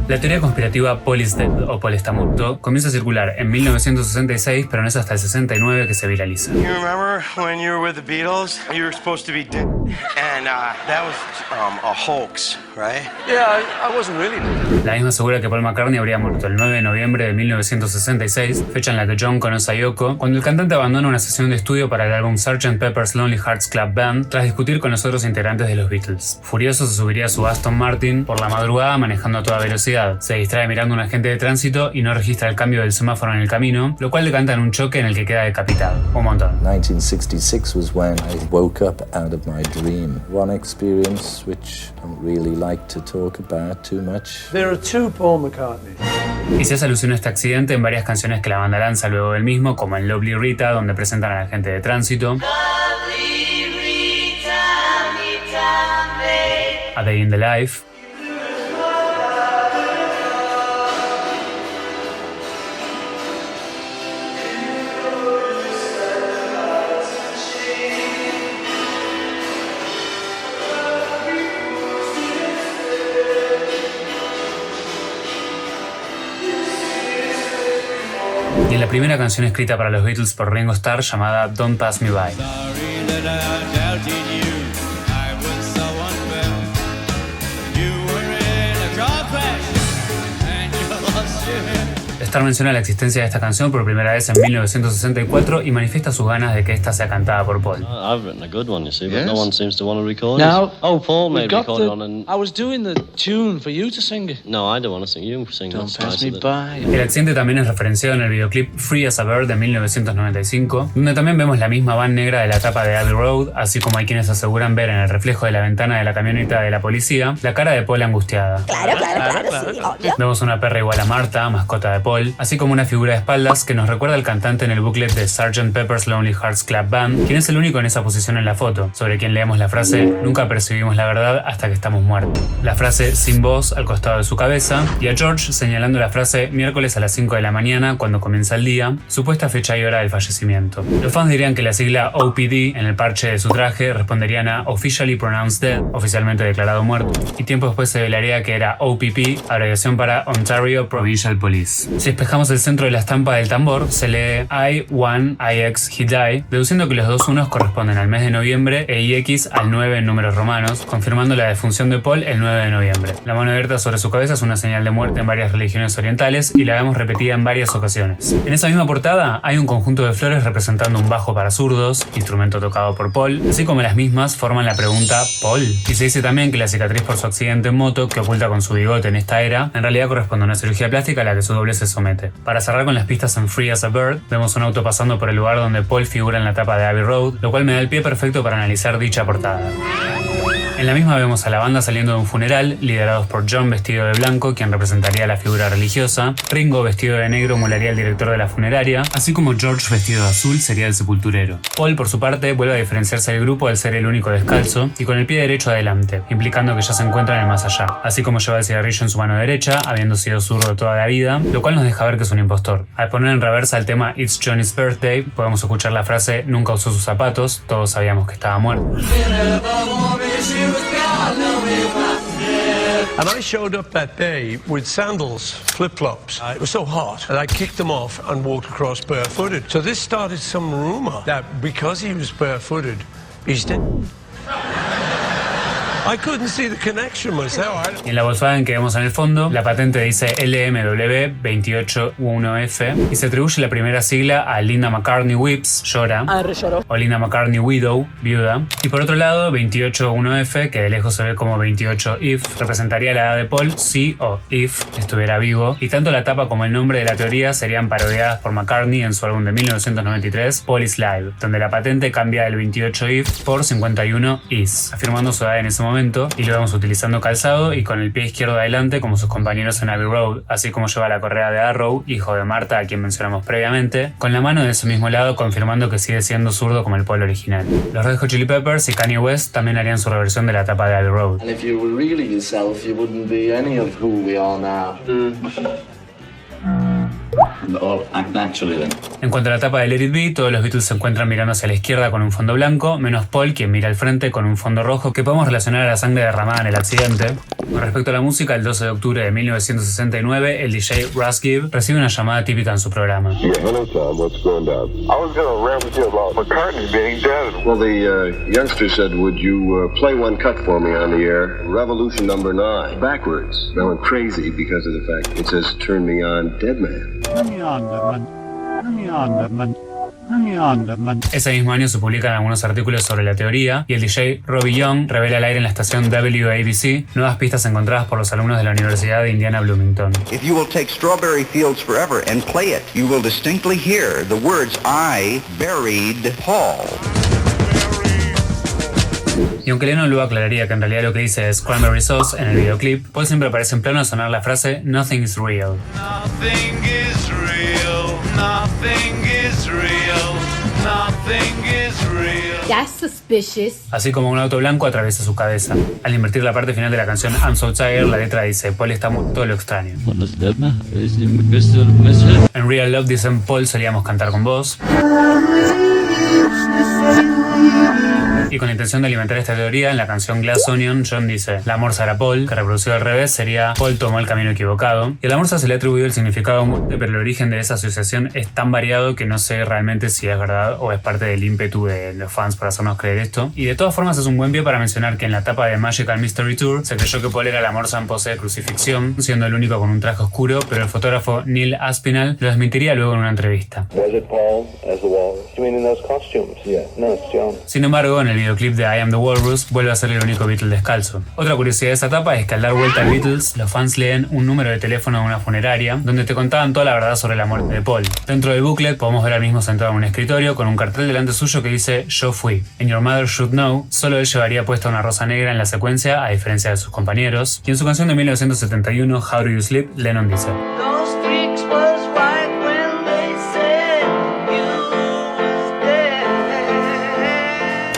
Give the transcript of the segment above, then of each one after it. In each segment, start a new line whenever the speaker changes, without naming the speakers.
La teoría conspirativa Paul is dead o Paul está muerto comienza a circular en 1966, pero no es hasta el 69 que se viraliza.
You remember when you were with the Beatles? You were supposed to be dead, and that was a hoax, right?
Yeah, I wasn't really dead.
La misma asegura que Paul McCartney habría muerto el 9 de noviembre de 1966, fecha en la que John conoce a Yoko, cuando el cantante abandona una sesión de estudio para el álbum Sgt. Pepper's Lonely Hearts Club Band tras discutir con los otros integrantes de los Beatles. Furioso se subiría a su Aston Martin por la madrugada manejando a toda velocidad. Se distrae mirando a un agente de tránsito y no registra el cambio del semáforo en el camino, lo cual decanta en un choque en el que queda decapitado. Un montón.
1966 was when I woke up out of my dream. One experience which I don't really like to talk about too much.
There are two Paul McCartneys.
Y se hace alusión a este accidente en varias canciones que la banda lanza luego del mismo, como en Lovely Rita, donde presentan al agente de tránsito, A Day in the Life, y en la primera canción escrita para los Beatles por Ringo Starr llamada Don't Pass Me By. Starr menciona la existencia de esta canción por primera vez en 1964 y manifiesta sus ganas de que esta sea cantada por Paul.
I've written a good one, you see, but no one seems to want to record
No.
it. Oh, Paul may record it on and...
I was doing the tune for you to sing it.
No, I don't want to sing. You sing.
Don't
That's
pass
nicer
me
than-
by.
El accidente también es referenciado en el videoclip Free as a Bird de 1995, donde también vemos la misma van negra de la tapa de Abbey Road, así como hay quienes aseguran ver en el reflejo de la ventana de la camioneta de la policía la cara de Paul angustiada.
Claro, sí, obvio.
Vemos una perra igual a Marta, mascota de Paul, así como una figura de espaldas que nos recuerda al cantante en el booklet de Sgt. Pepper's Lonely Hearts Club Band, quien es el único en esa posición en la foto, sobre quien leemos la frase "Nunca percibimos la verdad hasta que estamos muertos". La frase "sin voz" al costado de su cabeza, y a George señalando la frase "miércoles a las 5 de la mañana, cuando comienza el día", supuesta fecha y hora del fallecimiento. Los fans dirían que la sigla OPD en el parche de su traje responderían a Officially Pronounced Dead, oficialmente declarado muerto, y tiempo después se revelaría que era OPP, abreviación para Ontario Provincial Police. Si espejamos el centro de la estampa del tambor, se lee I1IX He Died, deduciendo que los dos unos corresponden al mes de noviembre e IX al 9 en números romanos, confirmando la defunción de Paul el 9 de noviembre. La mano abierta sobre su cabeza es una señal de muerte en varias religiones orientales y la vemos repetida en varias ocasiones. En esa misma portada hay un conjunto de flores representando un bajo para zurdos, instrumento tocado por Paul, así como las mismas forman la pregunta ¿Paul? Y se dice también que la cicatriz por su accidente en moto, que oculta con su bigote en esta era, en realidad corresponde a una cirugía plástica a la que su doble se somete. Para cerrar con las pistas en Free as a Bird, vemos un auto pasando por el lugar donde Paul figura en la tapa de Abbey Road, lo cual me da el pie perfecto para analizar dicha portada. En la misma vemos a la banda saliendo de un funeral, liderados por John vestido de blanco, quien representaría la figura religiosa, Ringo vestido de negro molaría el director de la funeraria, así como George vestido de azul sería el sepulturero. Paul, por su parte, vuelve a diferenciarse del grupo al ser el único descalzo y con el pie derecho adelante, implicando que ya se encuentra en el más allá, así como lleva el cigarrillo en su mano derecha, habiendo sido zurdo toda la vida, lo cual nos deja ver que es un impostor. Al poner en reversa el tema It's Johnny's Birthday, podemos escuchar la frase "nunca usó sus zapatos, todos sabíamos que estaba muerto".
And I showed up that day with sandals, flip-flops. It was so hot, and I kicked them off and walked across barefooted. So this started some rumor that because he was barefooted, he's dead. I couldn't see the connection myself.
Y en la Volkswagen que vemos en el fondo, la patente dice LMW 281F y se atribuye la primera sigla a Linda McCartney Weeps, llora, o Linda McCartney Widow, viuda. Y por otro lado, 281F, que de lejos se ve como 28 if, representaría la edad de Paul si o if estuviera vivo. Y tanto la tapa como el nombre de la teoría serían parodiadas por McCartney en su álbum de 1993, Paul is Live, donde la patente cambia el 28 if por 51 is, afirmando su edad en ese momento, y lo vemos utilizando calzado y con el pie izquierdo adelante como sus compañeros en Abbey Road, así como lleva la correa de Arrow, hijo de Marta, a quien mencionamos previamente, con la mano de ese mismo lado confirmando que sigue siendo zurdo como el Paul original. Los Red Hot Chili Peppers y Kanye West también harían su reversión de la tapa de Abbey Road.
And if you were really yourself, you wouldn't be any of who we are now. Or act naturally then.
En cuanto a la tapa de Let It Be, todos los Beatles se encuentran mirando hacia la izquierda con un fondo blanco, menos Paul, quien mira al frente con un fondo rojo que podemos relacionar a la sangre derramada en el accidente. Con respecto a la música, el 12 de octubre de 1969, el DJ Russ Gibb recibe una llamada típica en su programa.
Yeah, hello Tom, what's going down? I was going to rap with you about McCartney being dead.
Well, the youngster said, would you play one cut for me on the air? Revolution number 9. Backwards. I went crazy because of the fact it says, turn me on, dead man.
Turn me on, dead man. Turn me on, dead man.
Ese mismo año se publican algunos artículos sobre la teoría y el DJ Robbie Young revela al aire en la estación WABC nuevas pistas encontradas por los alumnos de la Universidad de Indiana Bloomington.
If you will take Strawberry Fields Forever and play it, you will distinctly hear the words I buried Paul.
Y aunque Lennon luego aclararía que en realidad lo que dice es Cranberry Sauce en el videoclip, Paul siempre aparece en plano a sonar la frase Nothing is real.
Nothing is real, nothing is real, nothing is real.
That's suspicious.
Así como un auto blanco atraviesa su cabeza. Al invertir la parte final de la canción I'm So Tired, la letra dice Paul está todo lo extraño. En Real Love dicen Paul solíamos cantar con vos. Y con la intención de alimentar esta teoría, en la canción Glass Onion, John dice la morsa era Paul, que reproducido al revés sería Paul tomó el camino equivocado. Y a la morsa se le ha atribuido el significado, pero el origen de esa asociación es tan variado que no sé realmente si es verdad o es parte del ímpetu de los fans para hacernos creer esto. Y de todas formas es un buen pie para mencionar que en la tapa de Magical Mystery Tour se creyó que Paul era la morsa en pose de crucifixión, siendo el único con un traje oscuro, pero el fotógrafo Neil Aspinall lo desmentiría luego en una entrevista.
Was it Paul as the walrus? You mean in those costumes? Yeah. No, it's John.
Sin embargo, en el videoclip de I Am the Walrus vuelve a ser el único Beatle descalzo. Otra curiosidad de esa etapa es que al dar vuelta al Beatles, los fans leen un número de teléfono de una funeraria donde te contaban toda la verdad sobre la muerte de Paul. Dentro del booklet podemos ver al mismo sentado en un escritorio con un cartel delante suyo que dice Yo fui. And Your Mother Should Know. Solo él llevaría puesta una rosa negra en la secuencia, a diferencia de sus compañeros. Y en su canción de 1971, How Do You Sleep, Lennon dice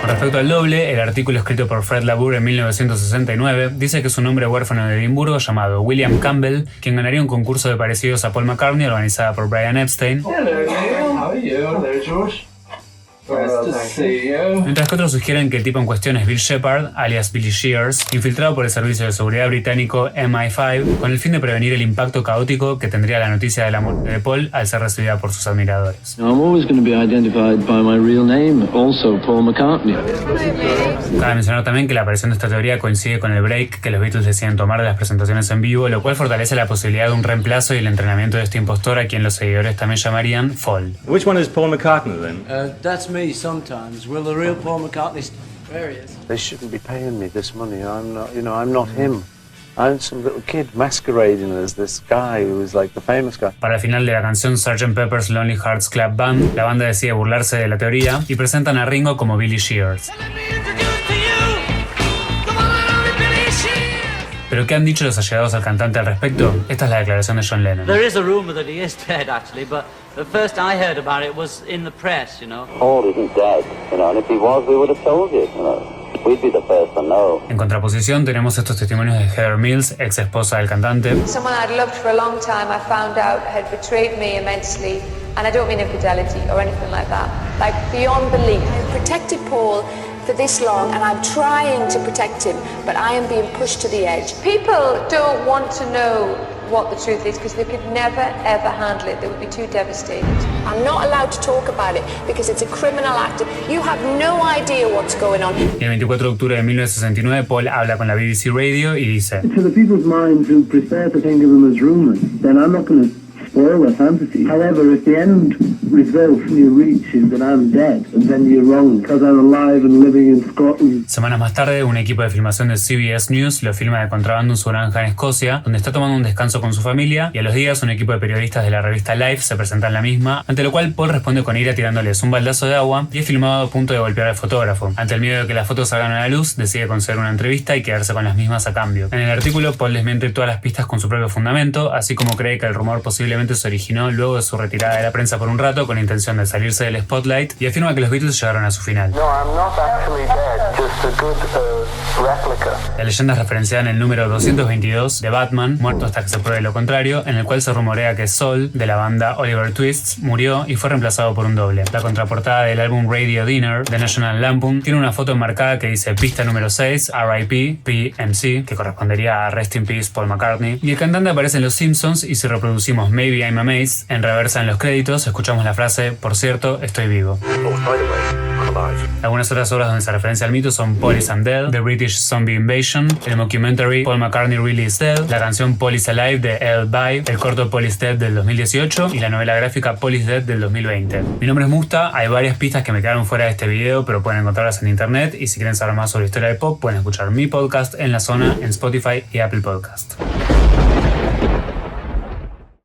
Con respecto al doble, el artículo escrito por Fred LaBour en 1969 dice que es un hombre huérfano de Edimburgo llamado William Campbell, quien ganaría un concurso de parecidos a Paul McCartney organizada por Brian Epstein. Mientras que otros sugieren que el tipo en cuestión es Bill Shepard, alias Billy Shears, infiltrado por el servicio de seguridad británico MI5 con el fin de prevenir el impacto caótico que tendría la noticia de la muerte de Paul al ser recibida por sus admiradores.
I'm always going to be identified by my real name, also Paul McCartney.
Cabe mencionar también que la aparición de esta teoría coincide con el break que los Beatles deciden tomar de las presentaciones en vivo, lo cual fortalece la posibilidad de un reemplazo y el entrenamiento de este impostor a quien los seguidores también llamarían Fall.
Which one is Paul McCartney then?
That's me sometimes. Will the real Paul McCartney? There he is.
They shouldn't be paying me this money. I'm not, I'm not him. I'm some little kid masquerading as this guy who was like the famous guy.
Para el final de la canción Sgt. Pepper's Lonely Hearts Club Band, la banda decide burlarse de la teoría y presentan a Ringo como Billy Shears. ¿Pero qué han dicho los allegados al cantante al respecto? Esta es la declaración de John Lennon.
There is a rumor that he is dead, actually, but the first I heard about it was in the press,
Paul isn't dead, and if he was, we would have told you, We'd be the first to know.
En contraposición tenemos estos testimonios de Heather Mills, ex esposa del cantante.
Someone I'd loved for a long time, I found out had betrayed me immensely, and I don't mean infidelity or anything like that, like beyond belief. I protected Paul for this long, and I'm trying to protect him, but I am being pushed to the edge. People don't want to know what the truth is because they could never ever handle it. They would be too devastated. I'm not allowed to talk about it because it's a criminal act. You have no idea what's going on.
Y el 24 de octubre de 1969, Paul habla con la BBC Radio y dice:
To the people's minds who prefer to think of them as rumors, then I'm not going to spoil their fantasy. However, if the end result you reach is that I'm dead, then you're wrong, because I'm alive and living in Scotland.
Semanas más tarde, un equipo de filmación de CBS News lo filma de contrabando en su granja en Escocia, donde está tomando un descanso con su familia, y a los días un equipo de periodistas de la revista Life se presenta en la misma, ante lo cual Paul responde con ira tirándoles un baldazo de agua y es filmado a punto de golpear al fotógrafo. Ante el miedo de que las fotos salgan a la luz, decide conceder una entrevista y quedarse con las mismas a cambio. En el artículo, Paul desmiente todas las pistas con su propio fundamento, así como cree que el rumor posiblemente se originó luego de su retirada de la prensa por un rato con intención de salirse del spotlight, y afirma que los Beatles llegaron a su final.
No, I'm not actually dead. just a good replica.
La leyenda es referenciada en el número 222 de Batman, Muerto hasta que se pruebe lo contrario, en el cual se rumorea que Sol, de la banda Oliver Twist, murió y fue reemplazado por un doble. La contraportada del álbum Radio Dinner de National Lampoon tiene una foto enmarcada que dice pista número 6, R.I.P. PMC, que correspondería a Rest in Peace Paul McCartney, y el cantante aparece en Los Simpsons, y si reproducimos Maybe I'm Amazed en reversa en los créditos, escuchamos la frase, por cierto, estoy vivo. Algunas otras obras donde se referencia al mito son Paul I'm Dead, The British Zombie Invasion, el mockumentary Paul McCartney Really Is Dead, la canción Paul Is Alive de Elle By, el corto Paul Is Dead del 2018 y la novela gráfica Paul Is Dead del 2020. Mi nombre es Musta, hay varias pistas que me quedaron fuera de este video, pero pueden encontrarlas en internet, y si quieren saber más sobre historia del pop, pueden escuchar mi podcast En la Zona en Spotify y Apple Podcast.